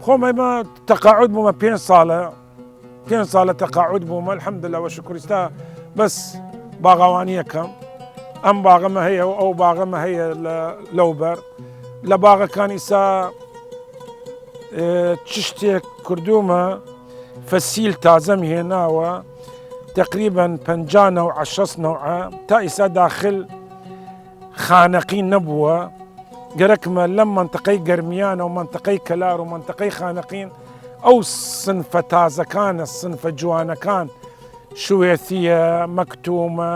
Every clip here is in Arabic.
خۆمە ئێمە تەقاعود بوومە 5 ساڵە تەقاعود بوومە الحەمدوللا وەشکر ئێستا بەس باغاوانی یەکەم ئەم باغەمە هەیە و ئەو باغەمە هەیە لەوبەر لە باغەکانی ئێستا چ شتێک کردوومە فەسیل تازەم هێناوە تقریبا 50 نەوع 60 نەوعە تا ئێستا داخل خانەقی نەبووە گەرەکمە لەم منطقەی گەرمیانە و منطقەی کەلار و منطقەی خانەقین ئەو سنفە تازەکانە سنفە جوانەکان شوێتیە مەکتومە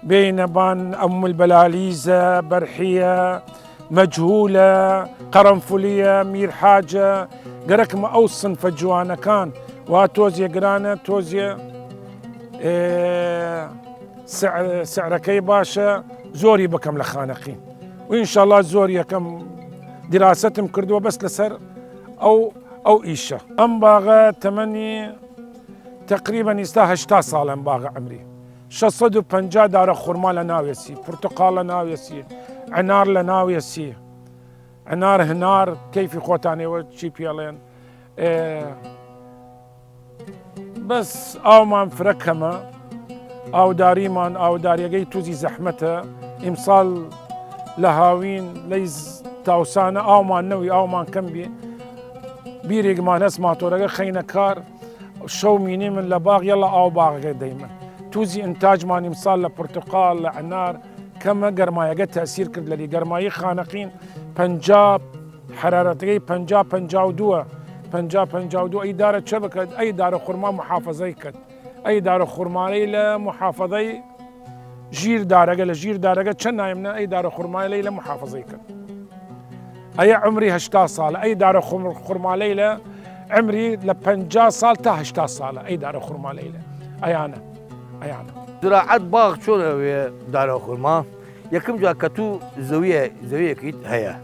بینەبان ئەم البەلالیزە بەرحیە مەجهولە قەرەنفولیە میرحاجە گەرەکمە ئەو سنفە جوانەکان وا تۆزیە گرانە تۆزیە سعرەکەی باشە زۆری بکەم لە خانەقین وإنشاءالله زۆر یەکەم دیراستم کردووە بەس لەسەر ئەو ئیشە ئەم باغە تەمەنی تقریبا ئێستا 80 ساڵە باغە عمری 650 دارە خورما لە ناوێسی پورتقال لە ناوێسی عنار لە ناوێسی عنار هنار کەیفی خۆتانەوە چی پێڵێن بەس ئاومان فرەکەمە ئاوداریمان ئاوداریەکەی تووزی زەحمەتە ئیمساڵ لە هاوین لەی تاوسانە ئاومان نەوی ئاومان کەم بێ بیرێکمان هەست ماتۆرەکە خەینە کار شەو مینی من لە باغ یەڵە ئاو باغەکە دەیمن تووزی ئینتاجمان ئیمساڵ لە پورتقال لە عنار کەمە گەرمایەکە تەسیر کرد لەری گەرمایی خانەقین 50 حرارەتەکەی 50-52 ئەی دارە چە بکرد ئەی دارە خورما محافەزەی کرد ئەی دارە خورمانەی لە محافەزەی ژیر دارەگە لە ژیر دارەگە چەند نایمنە ئەی دارە خورمالەی لە محافەزەی کرد ئەیە عمری 80 ساڵە ئەی دارە خورمالەی لە عمری لە 50 ساڵ تا 80 ساڵە ئەی دارە خورمالەی لە ئەیانە زراعەت باغ چۆنەوێ دارە خورما یەکەم جا کە تو زەویەکیت هەیە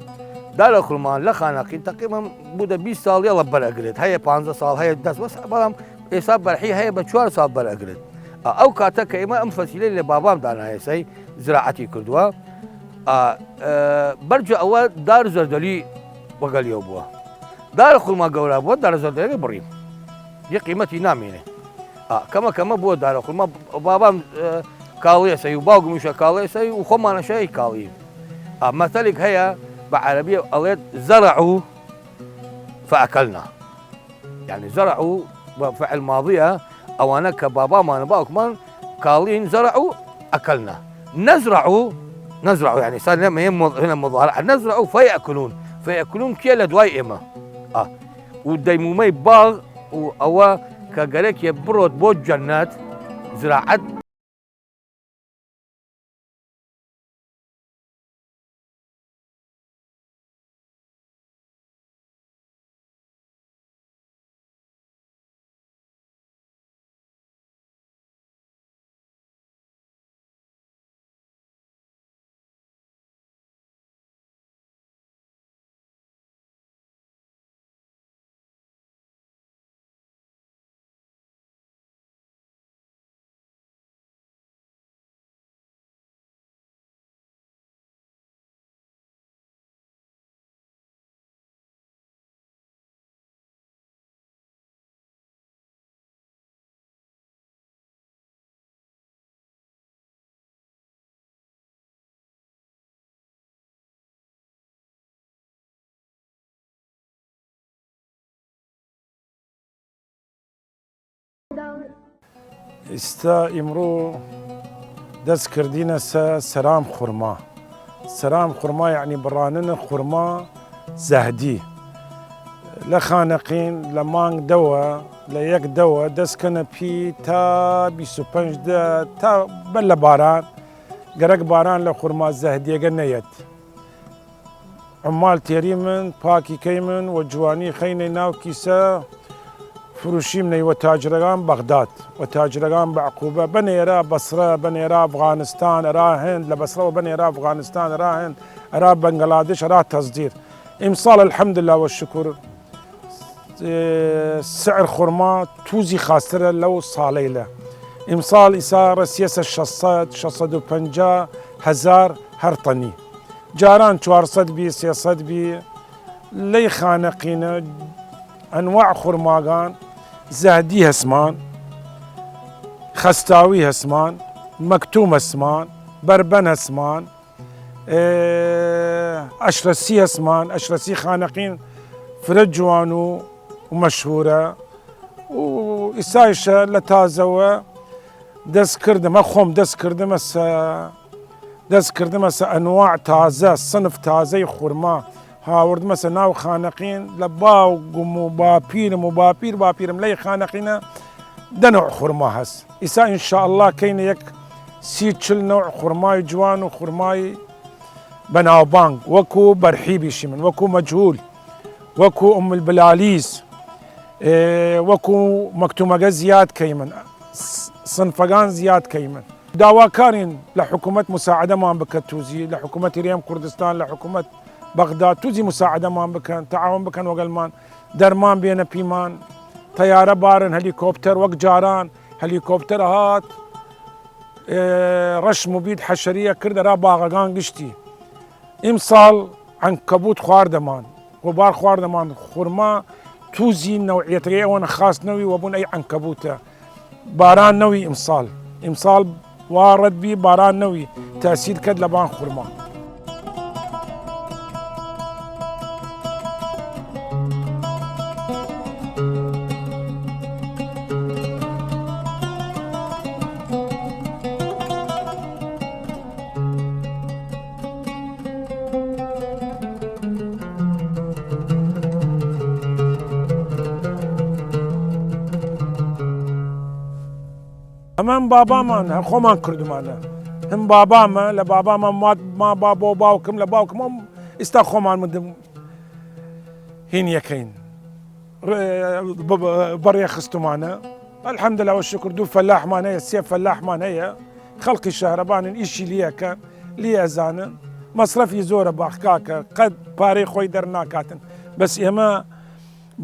دارە خورمان لە خانەقین تقریبا بوودە 20 ساڵ یەڵە بەرەگرێت هەیە 15 ساڵ هەیە دەست بەس بەڵام ئێستا بەرحی هەیە بە 4 ساڵ بەرەگرێت ئەو کاتە کە ئێمە ئەم فەسیلەی لە بابام دانایەسەی زراعەتی کردووە بەرجە ئەوە دار زەردەلی وەگەڵیەوە بووە دارە خوڵما گەورە بووە دارە زەردەلی بڕیم یە قیمەتی نامێنێ کەمە بووە دارە خوڵما بابام کاڵێسەی و باوگمیشە کاڵێسەی و خۆمانەشەی کاڵی مەتەلێک هەیە بە عەرەبیە ئەڵێت زەرعوا فەئەکەلنا يعني زرعوا بفعل ماضية أوانا كبابا ما نباوكمان قالين زرعوا أكلنا نزرعوا يعني صار هنا مضارع نزرعوا فيأكلون كيلا دواي إما وديمومي باغ أو كقالك يبرد بود جنات زراعة ئێستا ئیمڕۆ دەست کردینە سەرام خوڕما سەرام خوڕما یعنی بڕاننە خوڕما زەهدی لە خانەقین لە مانگ دەوە لە یەک دەوە دەستکەنە پی تا 25 تا بەر لە باران گەرەک باران لە خوڕما زەهدیەگە نەیەت عمال تێری من پاکیکەی من و جوانی خەینەی ناو کیسە فروشی منەی وە تاجرەکان بەغداد و تاجرەکان بەعقوبە بەنێرە بەسرە بەنێرە ئەفغانستان ئەرا هند لە بەسرەوە بەنێرە ئەفغانستان ئەرا هند ئەرا بەنگەڵادێش ئەرا تەزدیر ئیمساڵ الحەمدلله وەشکر سعر خوڕما تووزی خاسترە لەو ساڵەیلە ئیمساڵ ئیسا ڕەسیەسە 650 هەزار هەر تەنی جاران 400 بی 300 بی لەی خانەقینە ئەنواع خوڕماگان زەهدی هەسمان خەستاوی هەسمان مەکتوم هەسمان بەربەن هەسمان ئەشرەسی هەسمان ئەشرەسی خانەقین فرە جوان و مەشهورە و ئیسایشە لە تازەوە دەستکردمە خۆم دەستکردمە سە ئەنواع تازە سنف تازەی خوڕما هاوردمە سە ناو خانەقین لە باوگم و باپیرم لەی خانەقینە دەنەوع خوڕما هەست ئیسا ئینشاءالله کەینە یەک 30-40 نەوع خوڕمای جوان و خوڕمای بەناوبانگ وەکو بەرحیبیشی من وەکو مەجهول وەکو ئوم البلالیز وەکو مەکتومەگە زیاد کەی من سنفەکان زیاد کەی من داواکارین لە حکوومەت مساعدەمان بکە تووزی لە حکوومەتی رێم کوردستان لە حکوومەت بەغداد تووزی مساعدەمان بکەن تەعاون بکەن وەگەڵمان دەرمان بێنە پیمان تەیارە بارن هەلیکۆپتەر وەک جاران هەلیکۆپتەر هات ڕەشم و بیت حەشەریە کردەرا باغەکان گشتی ئیمساڵ عنکەبوت خواردەمان غوبار خواردەمان خوڕما تووزی نەوعیەتەکەی ئەوەنە خاستنەوەی وەبوون ئەی عنکەبوتە باران نەوی ئیمساڵ وارەت بی باران نەوی تاسیر کرد لە بان خوڕما ئەمەم بابامان خۆمان کردمانە هەم بابامە لە بابامان ما با بۆ باوکم لە باوکم ئێستا خۆمان مدم هین یەکەین بەڕێ خستمانە الحەمدلله وەشکر دوو فەلاحمان هەیە سێ فەلاحمان هەیە خەڵقی شەهرەبانن ئیشی لیەکەن لی ئەزانن مەسرەفی زۆرە باخکاکە قەت پارەی خۆی دەرناکاتن بەس ئێمە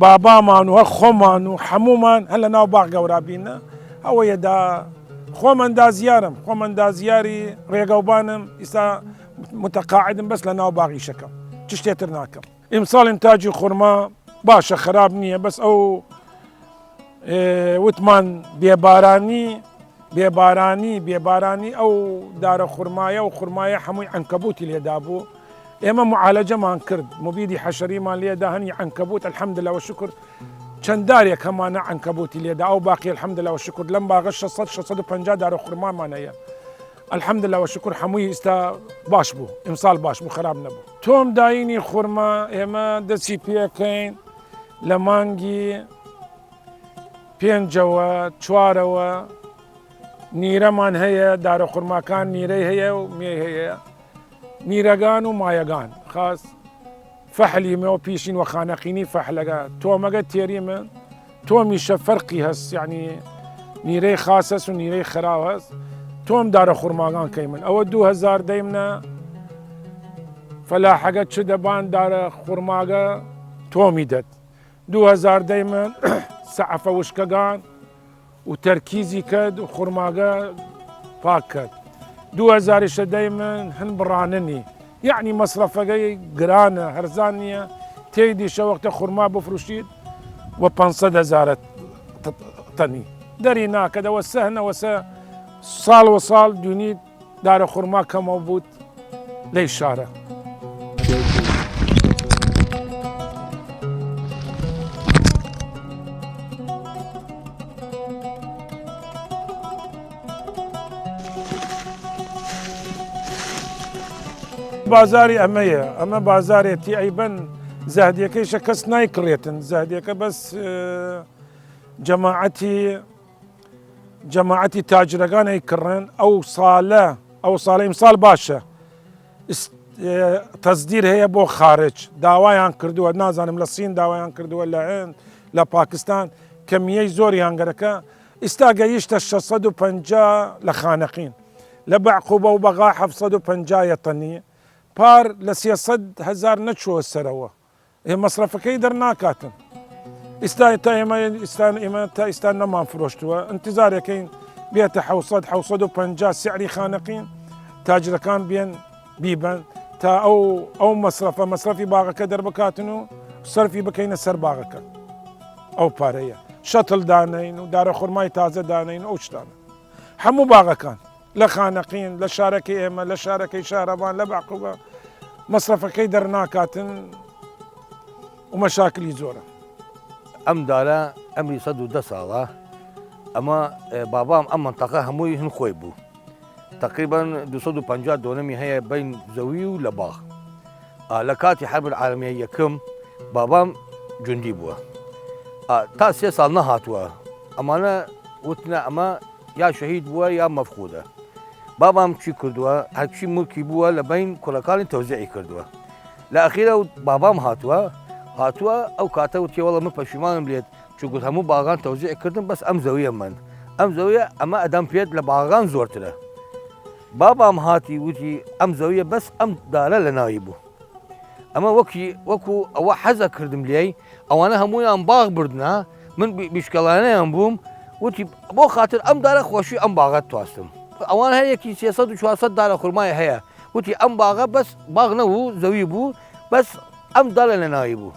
بابامان و خۆمان و هەمومان هەر لە ناو باغ گەورابینە ئەوەیەدا خۆمان دازیارم خۆمان دازیاری ڕێگەوبانم ئیستا متەقاعدم بەس لە ناو باغیشەکەم چ شتێتر ناکەم. ئیمساڵ ئینتاجی خورما باشە خراپ نییە بەس ئەو وتمان بێبارانی ئەو دارە خورمایە و خورمایە هەمووی عنکەبوتی لێدا بوو. ئێمە معالەجەمان کرد مبیدی حەشەریمان لێدا هەنی عنکەبوت الحەمدلله وشکر چەند دارێک هەمانە عنکەبوتی لێدا ئەو باقی الحەمدلله وشکر لەم باغە 650 دارە خورمامان هەیە الحەمدلله وشکر هەمووی ئێستا باش بوو ئیمساڵ باش بوو خراپ نەبوو. تۆم داینی خورما ئێمە دەچی پێکەین لە مانگی 5ەوە 4ەوە نیرەمان هەیە دارە خورماکان نیرەی هەیە و مێ هەیە نیرەگان و مایەگان خاص فەحلی مێ و پیشین و خانەقینی فەحلەکە تۆمەگە تێری من تۆمیشە فەرقی هەست یعنی نیرەی خاص هەست و نیرەی خراو هەست تۆم دارە خورماگان کەی من ئەوە 2000 دەیمنە فەلاحەگە چ دەبان دارە خورماگە تۆمی دەت 2000 دەی من سەعفە وشکەگان و تەرکیزی کرد و خورماگە پاک کرد 2000 دەی من هەن بڕاننی یعنی مەسرەفەکەی گرانە هەرزان نییە تێیدی شەوەختە خورما بفروشید و 500,000 تەنی دەری ناکەدەوە سەهنەوە سە ساڵ و ساڵ دوونی دارە خورما کەمەوە بوت لەی شارە. بازاری ئەمەیە ئەمە بازارێتی ئەیبەن زەهدیەکەیشە کەس نایکڕێتن زەهدیەکە بەس جەماعەتی تاجرەکانەی کڕن ئەو ساڵە ئیمساڵ باشە تەزدیر هەیە بۆ خارج داوایان کردووە نازانم لە سین داوایان کردووە لە هێند لە پاکستان کەمیەی زۆری هەنگەرەکە ئێستا گەیشتە 650 لە خانەقین لە بەعقوبە و بەغا 750 تەنی پار لە 300,000 نەچووە سەرەوە مەسرەفەکەی دەرناکاتن ئێستا تا ئێستا نەمان فرۆشتووە ئینتیزارەکەین بێتە 750 سعری خانەقین تاجرەکان بێن بیبن تا ئەو مەسرەفی باغەکە دەربکاتن و سەرفی بکەینە سەر باغەکە ئەو پارەیە شەتڵ دانین و دارە خورمای تازە دانین ئەو شتانە هەموو باغەکان لە خانەقین لە شارەکەی ئێمە لە شارەکەی شارەبان لە باقوبە مەسرەفەکەی دەرناکاتن و مەشاکلی زۆرە. ئەم دارە ئەمری 110 ساڵە ئەمە بابام ئەم منتەقە هەمووی هەن خۆی بوو تقریبا 250 دۆنەمی هەیە بین زەوی و لە باغ لە کاتی حرب العالمیە یەکەم بابام جوندی بووە تا 3 ساڵ نەهاتووە ئەمانە وتنە ئەمە یا شەهید بووە یا مەفقودە بابام چی کردووە هەرچی ملکی بووە لە بین کوڵەکانی تەوزیعی کردووە لە ئەخیرە بابام هاتووە ئەو کاتە وتیوەڵە من پەشیمانم لێت چونکە هەموو باغان تەوزیع کردن بەس ئەم زەویە من ئەم زەویە ئەمە ئەدەم پێت لە باغان زۆرترە بابام هاتی وتی ئەم زەویە بەس ئەم دارە لە ناوی بوو ئەمە وەکو ئەوە حەزە کردم لێی ئەوانە هەموویان باغ بردنا من بیشکەڵانەیان بووم وتی بۆ خاطر ئەم دارە خۆشی ئەم باغەت تواستم ئەوان هەیەکی 300 و 400 دارە خورمای هەیە وتی ئەم باغە بەس باغ نەبوو زەوی بوو بەس ئەم دارە لە ناوی بوو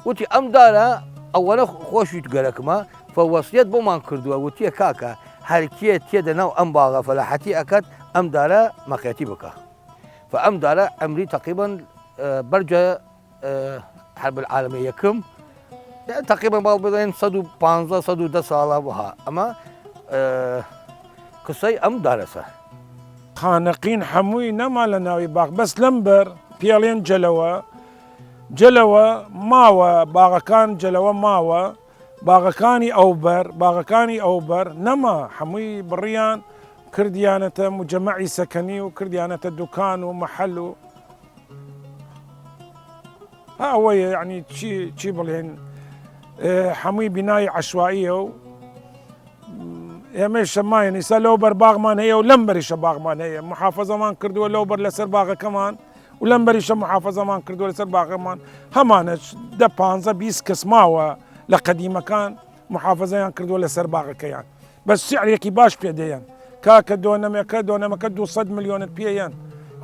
وتی ئەم دارە ئەوەنە خۆشی گەرەکمە فەوەسیەت بۆمان کردووە وتیە کاکە هەرکیە تێدە ناو ئەم باغە فەلاحەتی ئەکات ئەم دارە مەقێتی بکە فئەم دارە ئەمری تقریبا بەرجە حرب العالمیە یەکەم تقریبا باڵ بدەین 115-110 ساڵە بووها ئەمە قسەی ئەم دارەسە خانەقین هەمووی نەما لە ناوی باغ بەس لەمبەر پێڵێن جەلەوە ماوە باغەکان جەلەوە ماوە باغەکانی ئەوبەر نەما هەمووی بڕیان کردیانەتە مجەمەعی سەکەنی و کردیانەتە دوکان و مەحەل و ئەوەیە یعنی چی بڵێن هەمووی بینایی عەشوائیە و ئێمەی شەمایە نیسا لەوبەر باغمان هەیە و لەمبەریشە باغمان هەیە محافەزەمان کردووە لەوبەر لەسەر باغەکەمان و لەمبەریشە محافەزەمان کردووە لەسەر باغەمان هەمانە 10-15-20 کەس ماوە لە قەدیمەکان محافەزەیان کردووە لەسەر باغەکەیان بەس سیعرێکی باش پێدەیەن کاکە دۆنەمەکە 200 میلیۆنت پێیان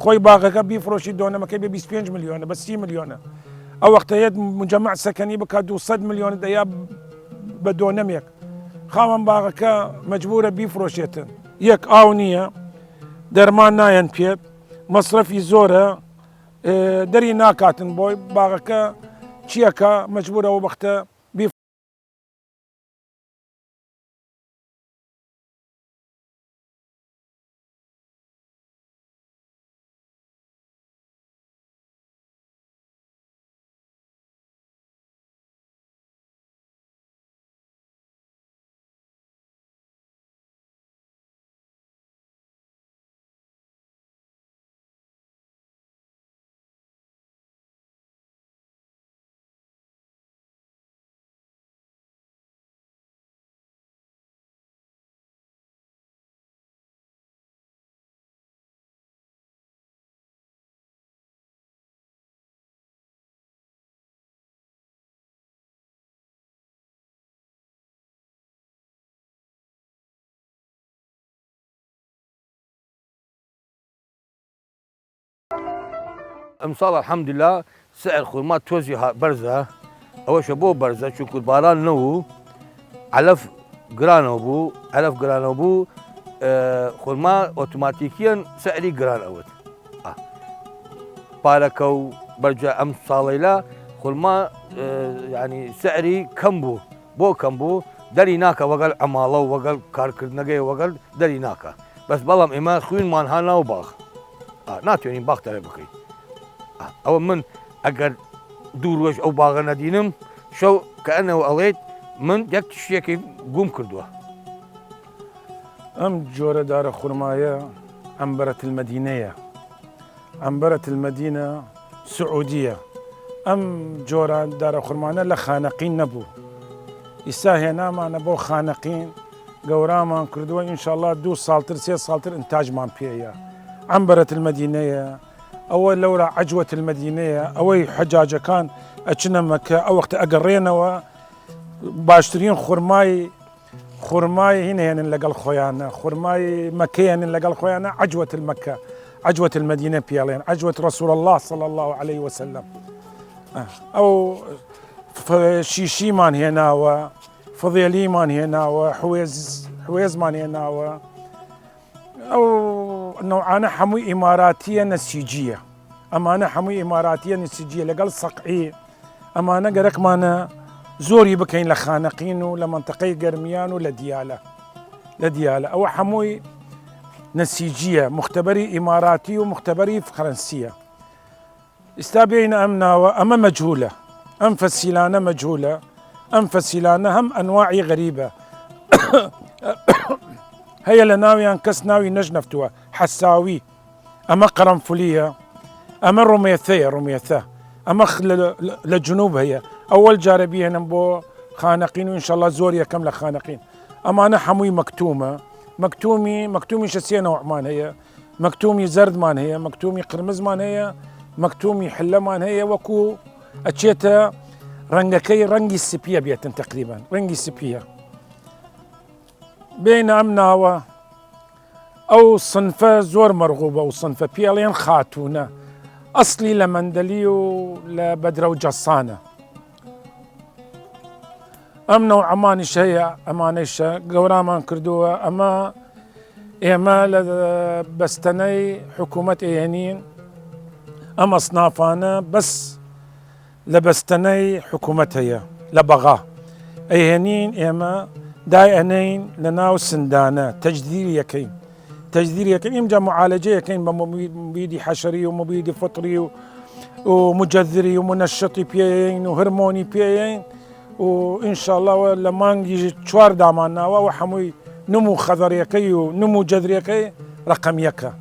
خۆی باغەکە بیفرۆشی دۆنەمەکەی بە 25 میلیۆنە بە 30 میلیۆنە ئەو وەختەیەت مجەمع سەکەنی بکات 200 میلیۆن دەیا بە دۆنەمێک خاوەن باغەکە مەجبورە بیفرۆشێتن یەک ئاو نییە دەرمان نایەن پێت مەصرفی زۆرە دەری ناکاتن بۆی باغەکە چیەکە مەجبورە ئەو وەختە امسال الحمد لله سعر خرما توزي برزه اول شو بو برزه چونکو باران نو علف گران بو علف گران بو خرما اوتوماتيكيا سعري گران اوت بالكو برجع امسال لا خرما يعني سعري كم بو كم بو دري ناكا وقال عماله وقال كاركردنگي وقال دري ناكا بس بلام اما خوين مان هانا وباغ ناتوني باغ ترى بكي او من اگر دور وش او باغ ندينم شو كانه قضيت من يك شيء قوم كردوه ام جورة دار خرماية عنبرة المدينية عنبرة المدينة سعودية ام جورة دار خرمانة لخانقين نبو يساهينا معنا بو خانقين قوراما كردوه ان شاء الله 2 سالتر 3 سالتر انتاج مان بيها عنبرة المدينية أول لورا عجوة المدينة أوي حجاجة كان أجنا مكة أو وقت أقرينا وباشترين خرماي هنا يعني لقى الخيانة خرماي مكة يعني لقى الخيانة عجوة المكة عجوة المدينة بيالين عجوة رسول الله صلى الله عليه وسلم أو شيشي مان هنا وفضيلي مان هنا وحويز مان هنا أو نوعانا حموي إماراتية نسيجية أمانة حموي إماراتية نسيجية لقال صقعي أمانة قرك مانا زوري بكين لخانقين ولمنطقي قرميان لديالة أو حموي نسيجية مختبري إماراتي ومختبري فرنسية استابعين أمنا وأما مجهولة أم فسيلانة مجهولة أم فسيلانة هم أنواعي غريبة هي لناوي انكس ناوي نجنفتوها حساوي اما قرنفليه اما رميثه اما للجنوب هي اول جاربيه نبو خانقين وان شاء الله زوريا كامله خانقين اما انا حموي مكتومي شسيه نوع مان هي مكتومي زرد مان هي مكتومي قرمز مان هي مكتومي حله مان هي وكو اتشيتا رنجكي رنجي السبيه بيتن تقريبا رنجي السبيه بين أمنا أو صنفة زور مرغوبة وصنفة بيالين خاتونة أصلي لمندليو لبدرة وجصانة أمنا وعمانيش هي أمانيش قورامان كردوها أما بستني حكومة إيهنين أما صنافانا بس لبستني حكومتها لبغاه أيهنين إما داينين لناو سندانة تجدير يكين يمجا معالجة يكين بمبيدي حشري ومبيدي فطري ومجذري ومنشطي بيين وهرموني بيين وإن شاء الله لما يجي شوار دامانا وحموي نمو خضر يكي ونمو جذر يكي رقم يكا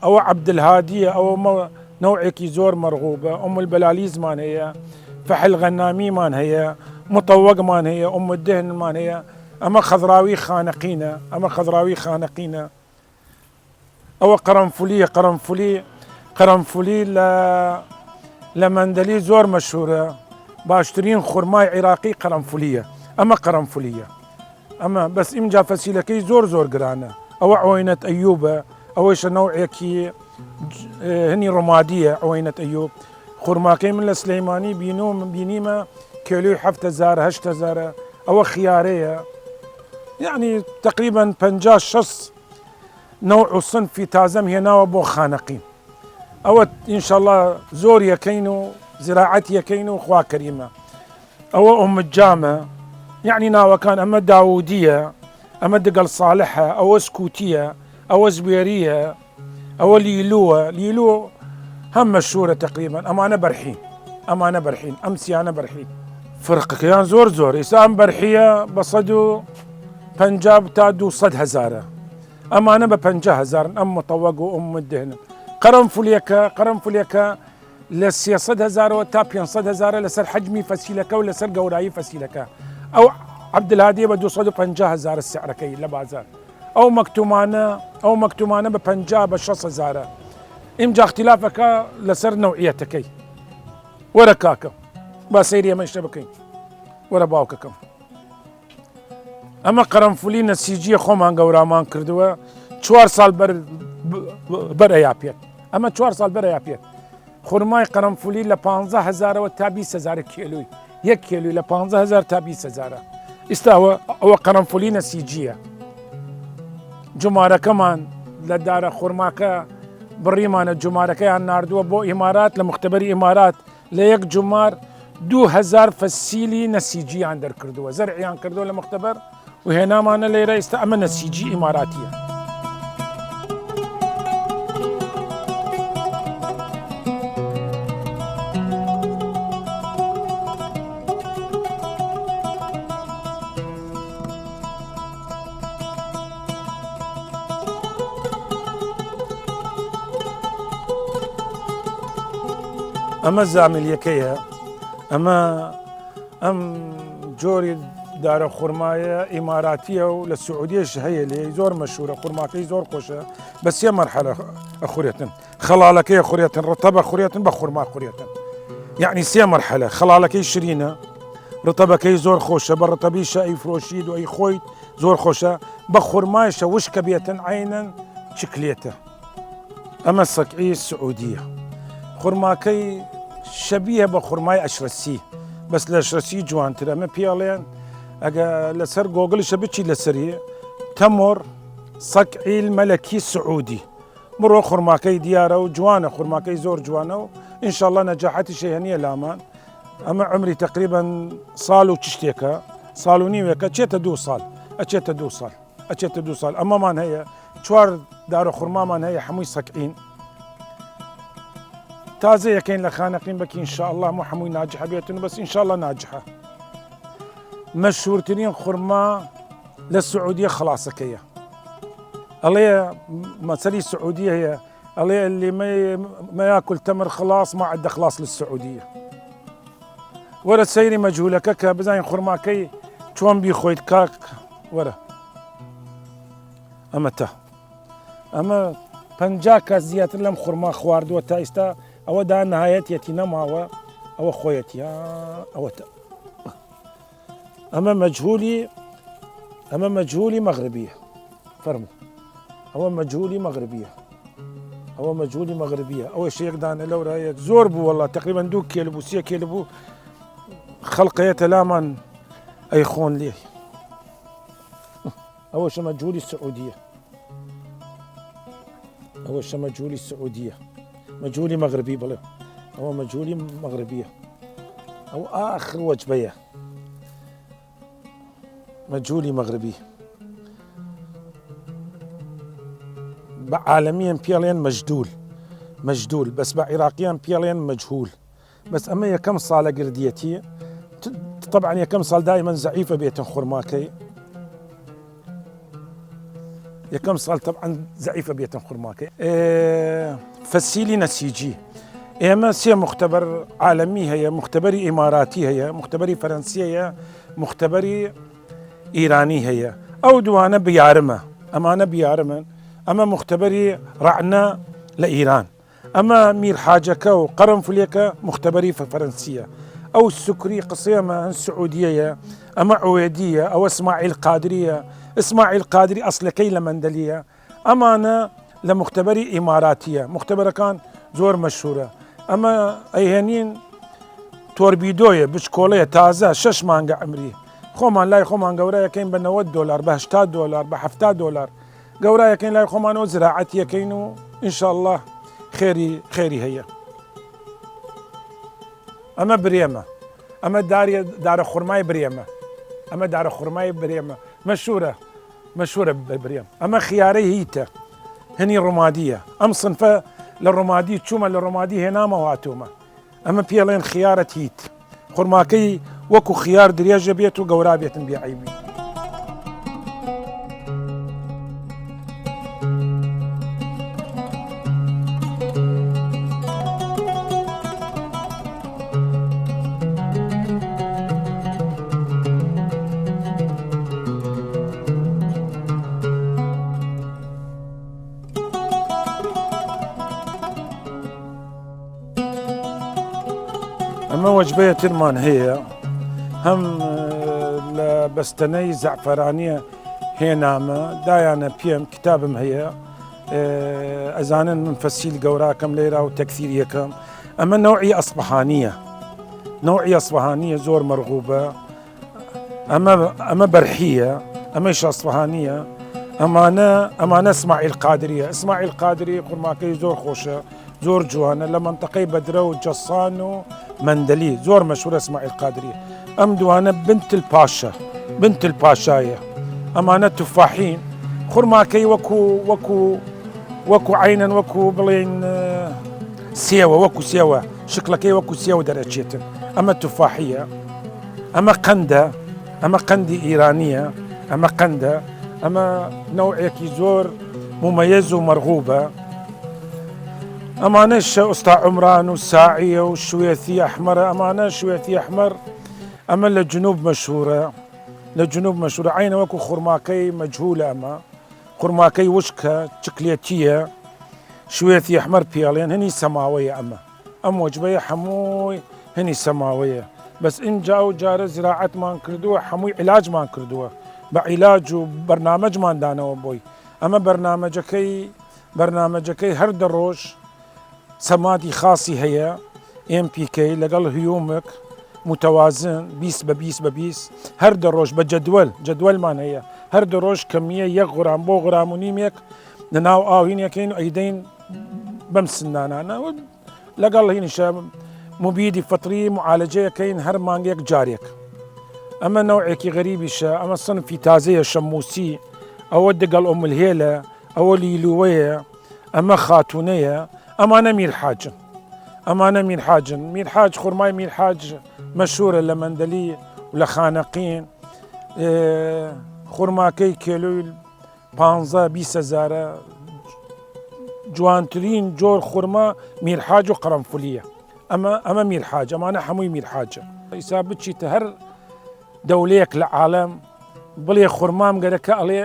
أو عبد الهادية أو نوعك زور مرغوبة أم البلاليز مان هي فحل غنامي مان هي مطوق مان هي أم الدهن مان هي أما خضراوي خانقينة أو قرنفلي لمندلي زور مشهورة باشترين خرماي عراقي قرنفلية أما بس إمجا فسيلكي زور قرانة أو عوينة أيوبة أو إيش نوعيكي هني رمادية عوينة أيوب خرماكي من السليماني بينيما كيلو 7000 8000 أو خيارية يعني تقريبا 50 نوع صنف في تازم هنا وبو خانقين أو إن شاء الله زور يكينو زراعة يكينو خوا كريمة أو أم الجامة يعني ناوى كان أما داودية أما دقل صالحة أو سكوتية أو زبيرية أو ليلو هم مشهورة تقريبا أما أنا برحين أمسي أنا برحين فرق كيان زور إسام برحية بصدو بنجاب تادو صد هزارة أما أنا ببنجا هزار أم مطوق وأم الدهن قرنفليكا لسي صد هزارة وتابيان صد هزارة لسر حجمي فسيلك ولا سر قوراي فسيلك أو عبد الهادي بدو صدو بنجا هزار السعر كي لبازار أو مكتومانة ببنجا بشص هزارة إمجا اختلافك لسر نوعيتكي وركاكا باسيريا ما يشتبكين ورا باوككم اما قرنفلی نسیجی خومان گورامان کردووە 4 سال بەر ئەیاپێت ئەمە 4 سال بەر ئەیاپێت خورمای قەرنفولی لە 15000 تا 20000 کیلوی 1 کیلوی لە 15000 تا 20000 ئێستا ئەوە قەرنفولی نسیجیە جمارەکەمان لە دارە خورماکە بڕیمانە جمارەکەیان ناردووە بۆ ئیمارات لە مختبەری ئیمارات لە 1 جمار 2000 فسیلی نسیجیان دەرکردووە زەرعیان کردووە لە مختبەر وهێنامانە لێرە ئێستا ئەمە نسیجی ئیماراتیە ئەمە زامیلیەکەیە ئەم جۆری دارە خورمایە ئیماراتیە و لە سعودیەش هەیە لێ زۆر مەشهورە خورماکەی زۆر خۆشە بە 3 مەرحەلە ئەخورێتن خەڵاڵەکەی خوڕێتن ڕتەبە خوڕێتن بە خورما خوڕێتن یعنی 3 مەرحەلە خەڵاڵەکەی شرینە ڕتەبەکەی زۆر خۆشە بە ڕتەبیشە ئەیفرۆشید و ئەی خۆیت زۆر خۆشە بە خورمایشە وشکە بێتن عینەن چکلێتە ئەمە سەقعی سعودیە خورماکەی شەبیە بە خورمای ئەشرەسی بەس لە ئەشرەسی جوانترە ئەمە پێڵێن ئەگە لەسەر گۆگڵشە بچی لەسەری تەمۆر سەقعی المەلەکی سعودی بڕۆ خورماکەی دیارە و جوانە خورماکەی زۆر جوانە و ئینشاءڵڵا نەجاحەتیشی هەنیە لامان ئەمە عمری تقریبا ساڵ و چ شتێکە ساڵ و نیوێکە چێتە 2 ساڵ ئەچێتە 2 ساڵ ئەمەمان هەیە 4 دارە خورمامان هەیە هەمووی سەقعین تازە یەکەین لە خانەقین بەکی ئینشاءڵڵا هەموو هەمووی ناجحە بێتن بەس ئینشاءڵڵا ناجحە مەشهورترین خورما لە سعودیە خلاصەکەیە ئەڵێ مەسەلی سعودیە هەیە ئەڵێ اللي ما ياكل تمر خلاص ما عنده خلاص للسعودية وەرە سەیری مەجهولەکە کە بزانین خورماکەی چۆن بیخۆیت کاک وەرە ئەمە 50 کەس زیاتر لەم خورما خواردووە تا ئێستا ئەوە دا نهایەتیەتی نەماوە ئەوە خۆیەتی ئەوەتە ئەمە مەجهولی مەغربیە فەرموو ئەوە مەجهولی مەغربیە ئەوە شەیەک دانە لەورایەک زۆر بوو وەڵڵا تقریبا 2 کێل بوو 3 کێل بوو خەڵقەیەتە لامان ئەیخۆن لێ ئەوەشە مەجهولی سعودیە مەجهولی مەغربی بڵێ ئەوە مەجهولی مەغربیە ئەو ئاخر وەجبەیە مەجهولی مەغربی بە عالەمیان پێڵێن مەجدول بەس بە عێراقیان پێڵێن مەجهول بەس ئەمە یەکەم ساڵە گردیەتی طبعا یەکەم ساڵ دائما زەعیفە بێتن خورماکەی یەکەم ساڵ طبعا زەعیفە بێتن خورماکەی فەسیلی نەسیجی ئێمە 3 مختبەر عالەمی هەیە مختبەری ئیماراتی هەیە مختبەری فەرەنسی هەیە مختبەری ئیرانی هەیە ئەو دوانە بیارمە ئەمانە بیارمن ئەمە مختبەری ڕەعنا لە ئیران ئەمە میرحاجەکە و قەرنفولێکە مختبەری فەرەنسیە ئەو سوکری قسێمە هەن سعودیەیە ئەمە عوێدیە ئەوە ئسماعیل قادریە ئسماعیل قادری ئەسلەکەی لە مەندەلیە ئەمانە لە مختبەری ئیماراتیە، مختبەرەکان زۆر مەشهورە. ئەمە ئەیهێنین تۆربیدۆیە بچکۆڵەیە تازە 6 مانگە عمری، خۆمان لای خۆمان گەورەیەکەین بە $90 بە $80 بە $70 گەورایەکەین لای خۆمانەوە زراعەتیەکەین و ئینشاءالله خێری هەیە. ئەمە برێمە، ئەمە دارە خوڕمای برێمە، ئەمە دارە خوڕمای برێمە مەشهورە برێم. ئەمە خیارەی هیتە، هەنی ڕۆمادیە. ئەم سنفە لە ڕۆمادی چوومە، لە ڕۆمادی هێنامەوە هاتوومە. ئەمە پێڵێن خیارەت هیت، خوڕماکەی وەکو خیار درێژە بێت و گەورا بێتن بێعیبی. ئەمە وەجبەیە ترمان هەیە، هەم لە بەستەنەی زەعفەرانیە هێنامە دایانە پێم کتابم هەیە، ئەزانن من فەسیل گەوراکەم لێرا و تەکثیر یەکەم. ئەمە نەوعی ئەسپەهانیە، نەوعی ئەسپەهانیە زۆر مەرغوبە. ئەمە بەرحیە، ئەمەش ئەسپەهانیە. ئەمانە ئسماعیل قادریە. ئسماعیل قادری قورماکەی زۆر خۆشە، زۆر جوانە، لە منتەقەی بەدرە و جەسان و مەندەلی زۆر مەشهورە ئسماعیل قادری. ئەم دوانە بنت الپاشایە. ئەمانە توفاحین، خورماکەی وەکو عینەن، وەکو بڵێن سێوە، وەکو سێوە، شکلەکەی وەکو سێوە دەرەچێتن. ئەمە توفاحیە. ئەمە قەندە، ئەمە قەندی ئیرانیە، ئەمە قەندە، ئەمە نەوعێکی زۆر ممەیز و مەرغوبە. ئەمانەش ئوستا عومران و ساعیە و شوێتی ئەحمەرە. ئەمانە شوێتی ئەحمەر، ئەمە لە جنوب مەشهورە، لە جنوب مەشهورە، عینە وەکو خوڕماکەی مەجهولە. ئەمە خوڕماکەی وشکە، چکلێتیە، شوێتی ئەحمەر پێڵێن، هەنی سەماوەیە. ئەم وەجبەیە هەمووی هەنی سەماوەیە. بەس ئینجا و جارە زراعەتمان کردووە، هەمووی عیلاجمان کردووە، بە عیلاج و بەرنامەجمان دانەوە بۆی. ئەمە بەرنامەجەکەی هەر دەڕۆژ سەمادی خاصی هەیە، MPK لەگەڵ هیومک متوازن 20 هەر دەڕۆژ بە جەدوەلمان هەیە. هەر دەڕۆژ کەمیە 1 غرام بۆ غرام و نیمێک لەناو ئاوینەکەین و ئەیدەین بەم سنانانە، لەگەڵ هینیشە مبیدی فەتری معالەجەیەکەین هەر مانگێک جارێک. ئەمە نەوعێکی غەریبیشە، ئەمە سنفی تازەیە شەموسی، ئەوە دەگەڵ ئۆملهێلە، ئەوە لیلووەیە، ئەمە خاتونەیە. ئەمانە میرحاجن. میرحاج خوڕمای میرحاج مەشهورە لە مەندەلی و لە خانەقین. خوڕماکەی کێلوی 15-20 هەزارە. جوانترین جۆر خوڕما میرحاج و قەرەنفولیە. ئەمە میرحاج، ئەمانە هەمووی میرحاجە. ئیسا بچیتە هەر دەولەیەک لە عالەم بڵێ خوڕمام گەرەکە ئەڵێ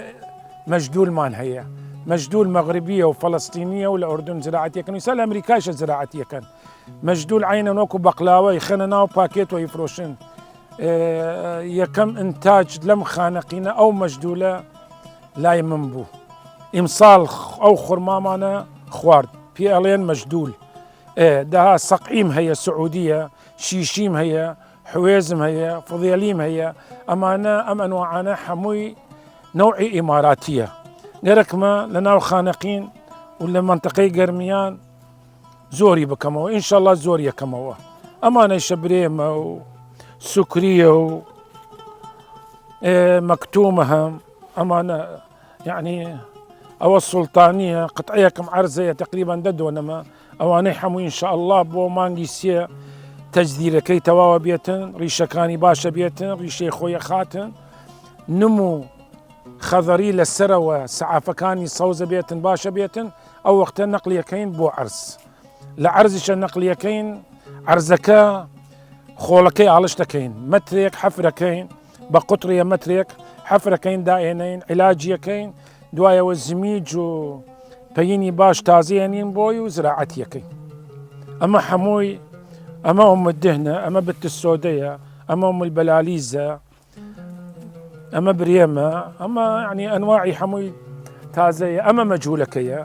مەجدولمان هەیە. مەجدول مەغربیە و فەڵەستینیە و لە ئوردون زراعەتیەکەن، ئیسا لە ئەمریکاشە زراعەتیەکەن. مەجدول عینە وەکو بەقلاوەی خەنە ناو پاکێت و ئیفرۆشن. یەکەم ئینتاج لەم خانەقینە ئەو مەجدولە لای من بوو. ئیمساڵ ئەو خوڕمامانە خوارد، پێ ئەڵێن مەجدول. داها سەقعیم هەیە سعودیە، شیشیم هەیە، حوێزم هەیە، فضێلیم هەیە. ئەمانە ئەم ئەنواعانە هەمووی نەوعی ئیماراتیە. گەرەکمە لە ناو خانەقین و لە منتەقەی گەرمیان زۆری بکەمەوە، ئینشاءڵڵا زۆر یەکەمەوە. ئەمانەیشە برێمە و سوکریە و مەکتومە هەم. ئەمانە یعنی ئەوە سوڵتانیە، قطعەیەکم عەرزەیە تقریبان 10 دۆنەمە. ئەوانەی هەمووی ئینشاءڵڵا بۆ مانگی 3 تەجدیرەکەی تەواوە بێتن، ڕیشەکانی باشە بێتن، ڕیشەی خۆیە خاتن، نمو خەذەری لەسەرەوە سەعافەکانی سەوزە بێتن، باشە بێتن. ئەو وەختە نەقلیەکەین بۆ عەرز. لە عەرزیشە نەقلیەکەین، عەرزەکە خۆڵەکەی ئاڵش دەکەین، مەترێک حەفرەکەین، بە قوتڕیە مەترێک حەفرەکەین، دائێنەین، عیلاجیەکەین، دوایەوە زمیج و پەیینی باش تازەیەنین بۆی و زراعەتیەکەین. ئەمە هەمووی، ئەمە ئومددهنە، ئەمە بتسۆدەیە، ئەمە ئومالبەلالیزە، ئەمە برێمە، ئەمە یعنی ئەنواعی هەمووی تازەیە ئەمە مەجهولەکەیە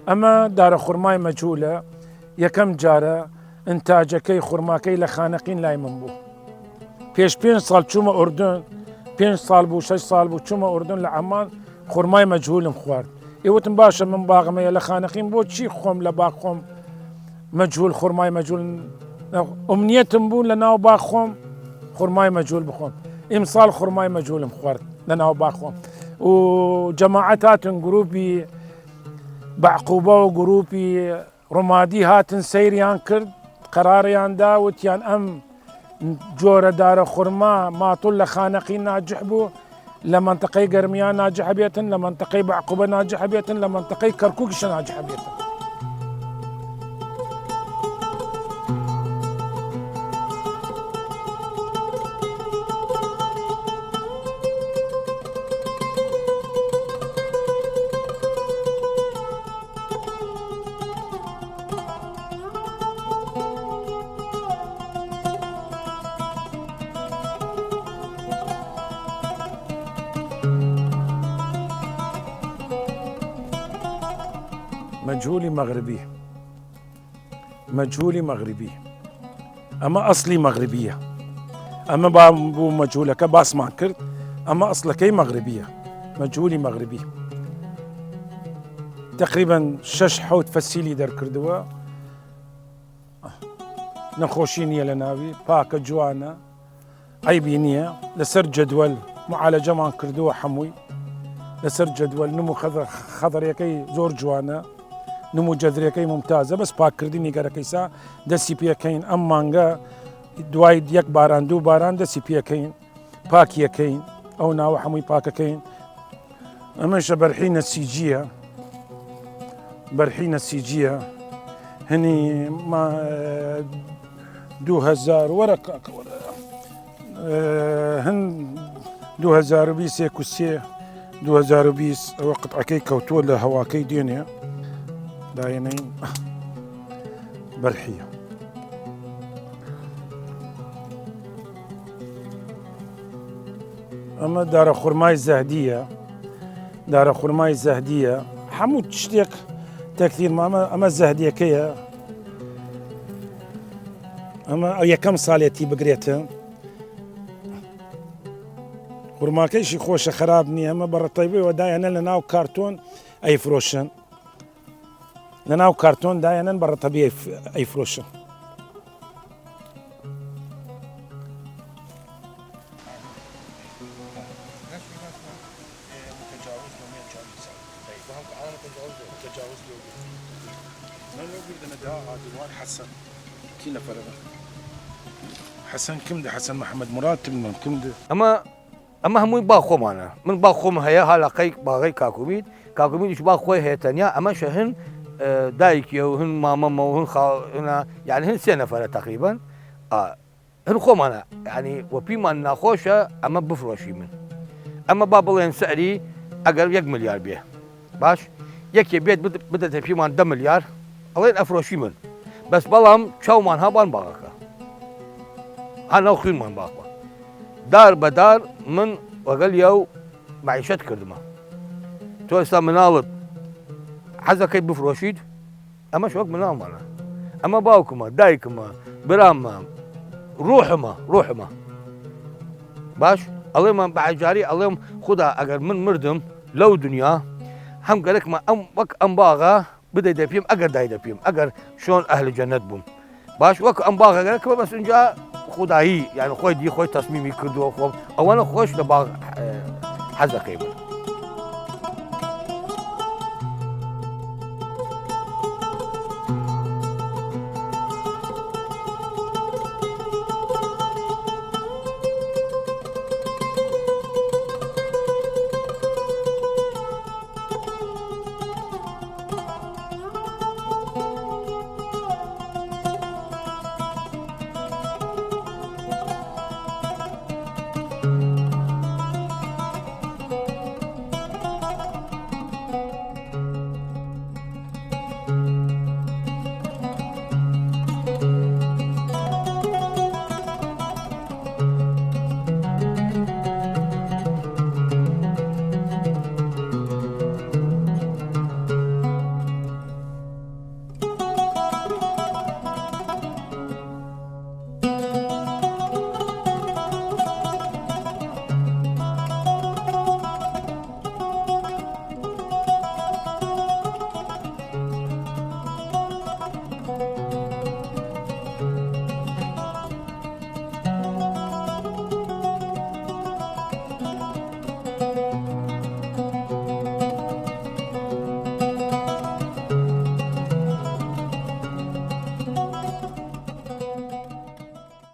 ئەمە دارە خورمای مەجهولە یەکەم جارە ئنتاجەکەی خورماکەی لە خانەقین لای من بوو پێش 5 ساڵ چوومە ئوردن 5 ساڵ بوو 6 ساڵ بوو چوومە ئوردن لە عەمان خورمای مەجهولم خوارد ئێوتم باشە من باغمەیە لە خانەقین بۆ چی خۆم لە باغ خۆم مەجهول خورمای مەجهول ئومنیەتم بوو لە ناو باغ خۆم خورمای مەجهول بخۆم ئیمساڵ خورمای مەجهولم خوارد لە ناو باغ خۆم و جەماعەت هاتن گروپی بەعقوبە و گروپی ڕۆمادی هاتن سەیریان کرد قەراریاندا وتیان ئەم جۆرە دارە خورما ماتوول لە خانەقی ناجح بوو لە منتەقەی گەرمیان ناجح بێتن لە منتەقەی بەعقوبە ناجح بێتن لە منتەقەی کەرکووکیشە ناجح بێتن مەجهولی مەغربی ئەمە ئەسلی مەغربیە ئەمە بوو مەجهولەکە باسمان کرد ئەمە ئەسلەکەی مەغربیە مەجهولی مەغربی تقریباً 6-7 فەسیلی دەرکردووە نەخۆشی نییە لە ناوی پاکە جوانە عیبی نییە لەسەر جەدوەل معالەجەمان کردووە هەمووی لەسەر جەدوەل نمو خەدەڕیەکەی زۆر جوانە نمو جەدرەکەی ممتازە بەس پاککردی نیگەرەکەیسا دەستی پێکەین ئەم مانگە دوای یەک باران دوو باران دەستی پێکەین پاکیەکەین ئەو ناوە هەمووی پاکەکەین ئەمەشە بەرحی نەسیجیە هەنی 2000 هەن 2023 2020 ئەوە قەتعەکەی کەوتووە لە هەواکەی دێنێ داینەین بەرحیە ئەمە دارە خورمای زەهدیە هەموو شتێک تەکتیرمامە ئەمە زەهدیەکەیە ئەمە یەکەم ساڵێتی بگرێتە خورماکەیشی خۆشە خراپ نییە ئەمە بەڕەتەیبەوە دایەنە لە ناو کارتۆن ئەیفرۆشن لە ناو کارتۆن دایەنەن بەڕەتەبی ئەیفرۆشن حەسەن کمدە حەسەن محەممەد مراد من کمدە ئەمە هەمووی با خۆمانە من با خۆم هەیە هالاقەی باغی کاکومیدیش با خۆی هەیە تەنیا ئەمەشە هەن دایکیە و هەن مامەمە و هەن یعنی هەن 3 نەفەرە تقریبان هەن خۆمانە ینی وەپیمان ناخۆشە ئەمە بفرۆشی من ئەمە با بڵێن سەری ئەگەر 1 ملیار بێ باش یەکێ بێت بدەتە پیمان 10 ملیار ئەڵێن ئەفرۆشی من بەس بەڵام چاومان هابان باغەکە هەناو خوێنمان باغ دار بەدار من وەگەل یاو معیشەت کردمە تۆ ئێستا مناڵت حەزەکەی بفرۆشیت ئەمەش وەک مناڵمانە ئەمە باوکمە دایکمە براممە ڕۆحمە باش ئەڵێمان بەعجاری ئەڵێم خوددا ئەگەر من مردم لەو دنیا هەم گەرەکمە وەک ئەم باغا بدەی دەپیم ئەگەر دای دەپیم ئەگەر شۆن ئەهلی جەنەت بووم باش وەک ئەم باغەگەرەکەمە بەس اینجا خودایی یعنی خۆی دی خۆی تەسمیمی کردووە خۆم ئەوەنە خۆش لە باغ حەزەکەی من